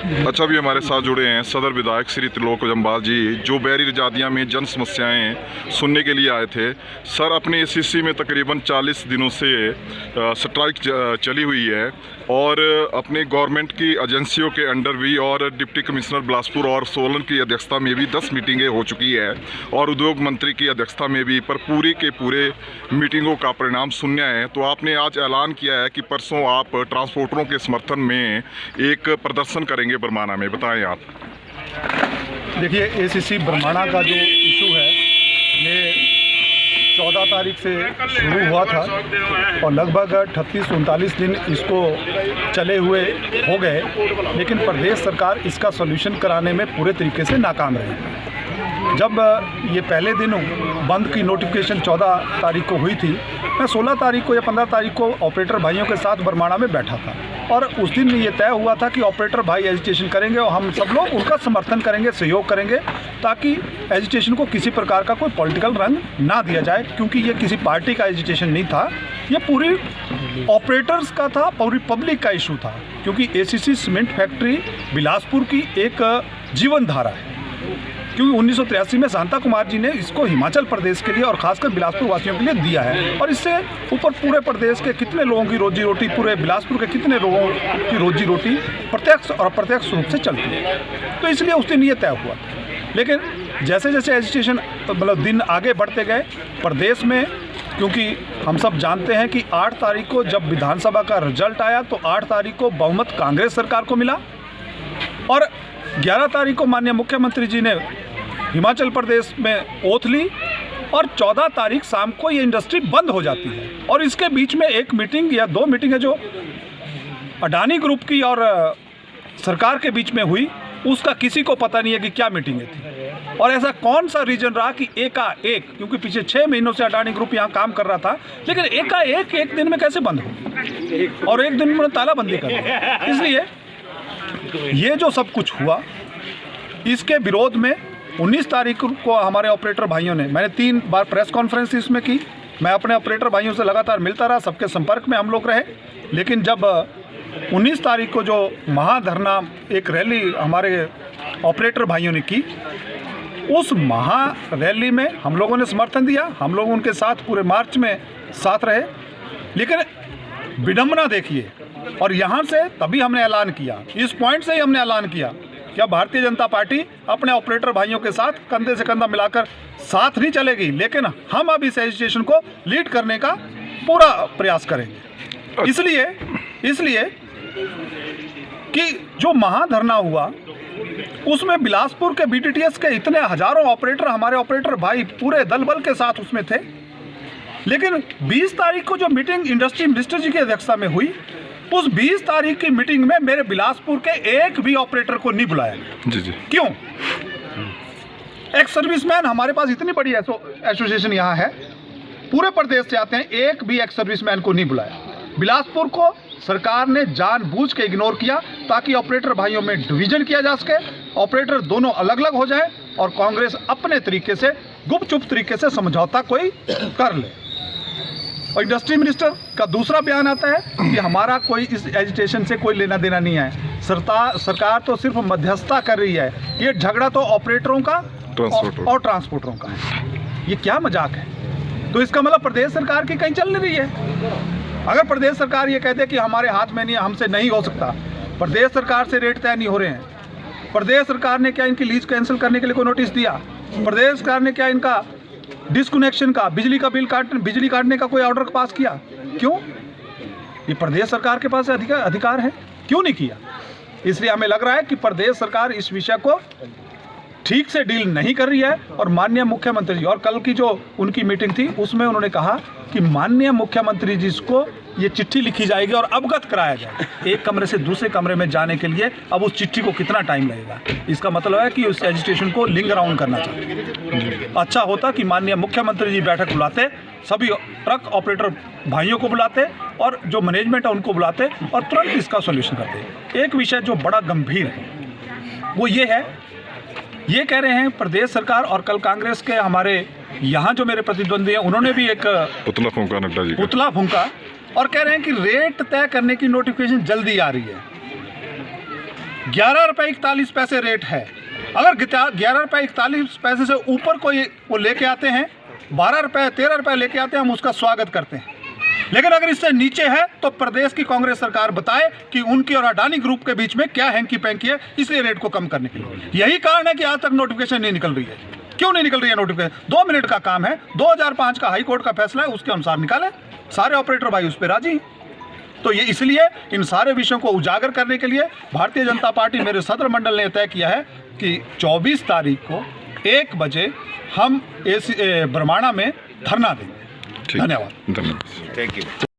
अच्छा, भी हमारे साथ जुड़े हैं सदर विधायक श्री त्रिलोक जम्वाल जी, जो बैरी जादिया में जन समस्याएं सुनने के लिए आए थे। सर, अपने एसीसी में तकरीबन 40 दिनों से स्ट्राइक चली हुई है और अपने गवर्नमेंट की एजेंसियों के अंडर भी और डिप्टी कमिश्नर बिलासपुर और सोलन की अध्यक्षता में भी 10 मीटिंगें हो चुकी है और उद्योग मंत्री की अध्यक्षता में भी, पर पूरी के पूरे मीटिंगों का परिणाम शून्य है। तो आपने आज ऐलान किया है कि परसों आप ट्रांसपोर्टरों के समर्थन में एक प्रदर्शन करेंगे बरमाना में, बताएं आप। देखिए, एसीसी बरमाना का जो इशू है ये 14 तारीख से शुरू हुआ था और लगभग 38-39 दिन इसको चले हुए हो गए, लेकिन प्रदेश सरकार इसका सॉल्यूशन कराने में पूरे तरीके से नाकाम रही। जब ये पहले दिन बंद की नोटिफिकेशन 14 तारीख को हुई थी, मैं 16 तारीख को या 15 तारीख को ऑपरेटर भाइयों के साथ बरमाना में बैठा था और उस दिन ये तय हुआ था कि ऑपरेटर भाई एजिटेशन करेंगे और हम सब लोग उनका समर्थन करेंगे, सहयोग करेंगे, ताकि एजिटेशन को किसी प्रकार का कोई पॉलिटिकल रंग ना दिया जाए, क्योंकि ये किसी पार्टी का एजिटेशन नहीं था, ये पूरी ऑपरेटर्स का था, पूरी पब्लिक का इशू था, क्योंकि एसीसी सीमेंट फैक्ट्री बिलासपुर की एक जीवन धारा है। क्योंकि 1983 में शांता कुमार जी ने इसको हिमाचल प्रदेश के लिए और खासकर बिलासपुर वासियों के लिए दिया है और इससे ऊपर पूरे प्रदेश के कितने लोगों की रोजी रोटी, पूरे बिलासपुर के कितने लोगों की रोजी रोटी प्रत्यक्ष और अप्रत्यक्ष रूप से चलती है। तो इसलिए उस दिन ये तय हुआ। लेकिन जैसे जैसे एजिटेशन मतलब दिन आगे बढ़ते गए प्रदेश में, क्योंकि हम सब जानते हैं कि 8 तारीख को जब विधानसभा का रिजल्ट आया तो 8 तारीख को बहुमत कांग्रेस सरकार को मिला और 11 तारीख को माननीय मुख्यमंत्री जी ने हिमाचल प्रदेश में ओथ ली और 14 तारीख शाम को ये इंडस्ट्री बंद हो जाती है। और इसके बीच में एक मीटिंग या 2 मीटिंगें जो अडानी ग्रुप की और सरकार के बीच में हुई, उसका किसी को पता नहीं है कि क्या मीटिंगें थी और ऐसा कौन सा रीजन रहा कि एकाएक, क्योंकि पिछले 6 महीनों से अडानी ग्रुप यहाँ काम कर रहा था, लेकिन एकाएक एक दिन में कैसे बंद हो और एक दिन में तालाबंदी कर दी। इसलिए ये जो सब कुछ हुआ, इसके विरोध में 19 तारीख को हमारे ऑपरेटर भाइयों ने, मैंने 3 बार प्रेस कॉन्फ्रेंस इसमें की, मैं अपने ऑपरेटर भाइयों से लगातार मिलता रहा, सबके संपर्क में हम लोग रहे। लेकिन जब 19 तारीख को जो महाधरना एक रैली हमारे ऑपरेटर भाइयों ने की, उस महा रैली में हम लोगों ने समर्थन दिया, हम लोग उनके साथ पूरे मार्च में साथ रहे। लेकिन विडंबना देखिए, और यहाँ से तभी हमने ऐलान किया, इस पॉइंट से ही हमने ऐलान किया कि भारतीय जनता पार्टी अपने ऑपरेटर भाइयों के साथ कंधे से कंधा मिलाकर साथ नहीं चलेगी, लेकिन हम अब इस एजिटेशन को लीड करने का पूरा प्रयास करेंगे। इसलिए कि जो महाधरना हुआ उसमें बिलासपुर के बीटीटीएस के इतने हजारों ऑपरेटर, हमारे ऑपरेटर भाई पूरे दल बल के साथ उसमें थे। लेकिन 20 तारीख को जो मीटिंग इंडस्ट्री मिनिस्टर जी की अध्यक्षता में हुई, उस 20 तारीख की मीटिंग में मेरे बिलासपुर के एक भी ऑपरेटर को नहीं बुलाया। जी। क्यों? एक्स सर्विसमैन, हमारे पास इतनी बड़ी एसोसिएशन यहाँ है, पूरे प्रदेश से आते हैं, एक भी एक्स सर्विसमैन को नहीं बुलाया। बिलासपुर को सरकार ने जानबूझ के इग्नोर किया ताकि ऑपरेटर भाइयों में डिवीजन किया जा सके, ऑपरेटर दोनों अलग अलग हो जाए और कांग्रेस अपने तरीके से गुपचुप तरीके से समझौता कोई कर ले। और इंडस्ट्री मिनिस्टर का दूसरा बयान आता है कि हमारा कोई इस एजिटेशन से कोई लेना देना नहीं है, सरकार तो सिर्फ मध्यस्थता कर रही है, ये झगड़ा तो ऑपरेटरों का और ट्रांसपोर्टरों का है। ये क्या मजाक है? तो इसका मतलब प्रदेश सरकार की कहीं चल नहीं रही है। अगर प्रदेश सरकार ये कहते कि हमारे हाथ में नहीं, हमसे नहीं हो सकता, प्रदेश सरकार से रेट तय नहीं हो रहे हैं, प्रदेश सरकार ने क्या इनकी लीज कैंसिल करने के लिए कोई नोटिस दिया, प्रदेश सरकार ने क्या इनका डिस्कनेक्शन का, बिजली का बिल बिजली काटने का कोई ऑर्डर पास किया? क्यों? ये प्रदेश सरकार के पास अधिकार है, क्यों नहीं किया? इसलिए हमें लग रहा है कि प्रदेश सरकार इस विषय को ठीक से डील नहीं कर रही है। और माननीय मुख्यमंत्री जी, और कल की जो उनकी मीटिंग थी उसमें उन्होंने कहा कि माननीय मुख्यमंत्री जी को ये चिट्ठी लिखी जाएगी और अवगत कराया जाएगा। एक कमरे से दूसरे कमरे में जाने के लिए अब उस चिट्ठी को कितना टाइम लगेगा? इसका मतलब है कि उस एजिटेशन को लिंग अराउंड करना चाहिए। अच्छा होता कि माननीय मुख्यमंत्री जी बैठक बुलाते, सभी ट्रक ऑपरेटर भाइयों को बुलाते और जो मैनेजमेंट है उनको बुलाते और तुरंत इसका सॉल्यूशन करते। एक विषय जो बड़ा गंभीर है वो ये है, ये कह रहे हैं प्रदेश सरकार और कल कांग्रेस के हमारे यहाँ जो मेरे प्रतिद्वंदी हैं उन्होंने भी एक पुतला फूंका, नड्डा जी पुतला फूंका और कह रहे हैं कि रेट तय करने की नोटिफिकेशन जल्दी आ रही है। 11 रुपये 41 पैसे रेट है। अगर 11 रुपये 41 पैसे से ऊपर कोई वो लेके आते हैं, 12 रुपये 13 रुपये लेके आते हैं, हम उसका स्वागत करते हैं। लेकिन अगर इससे नीचे है तो प्रदेश की कांग्रेस सरकार बताए कि उनकी और अडानी ग्रुप के बीच में क्या हैंकी पैंकी है, इसलिए रेट को कम करने के लिए। यही कारण है कि आज तक नोटिफिकेशन नहीं निकल रही है। क्यों नहीं निकल रही है नोटिफिकेशन? 2 मिनट का काम है, 2005 का हाई कोर्ट का फैसला है, उसके अनुसार निकाले। सारे ऑपरेटर भाई उस पर राजी हैं। तो ये इसलिए इन सारे विषयों को उजागर करने के लिए भारतीय जनता पार्टी मेरे सदर मंडल ने तय किया है कि 24 तारीख को 1 बजे हम बरमाणा में धरना देंगे। धन्यवाद। धन्यवाद। Thank you.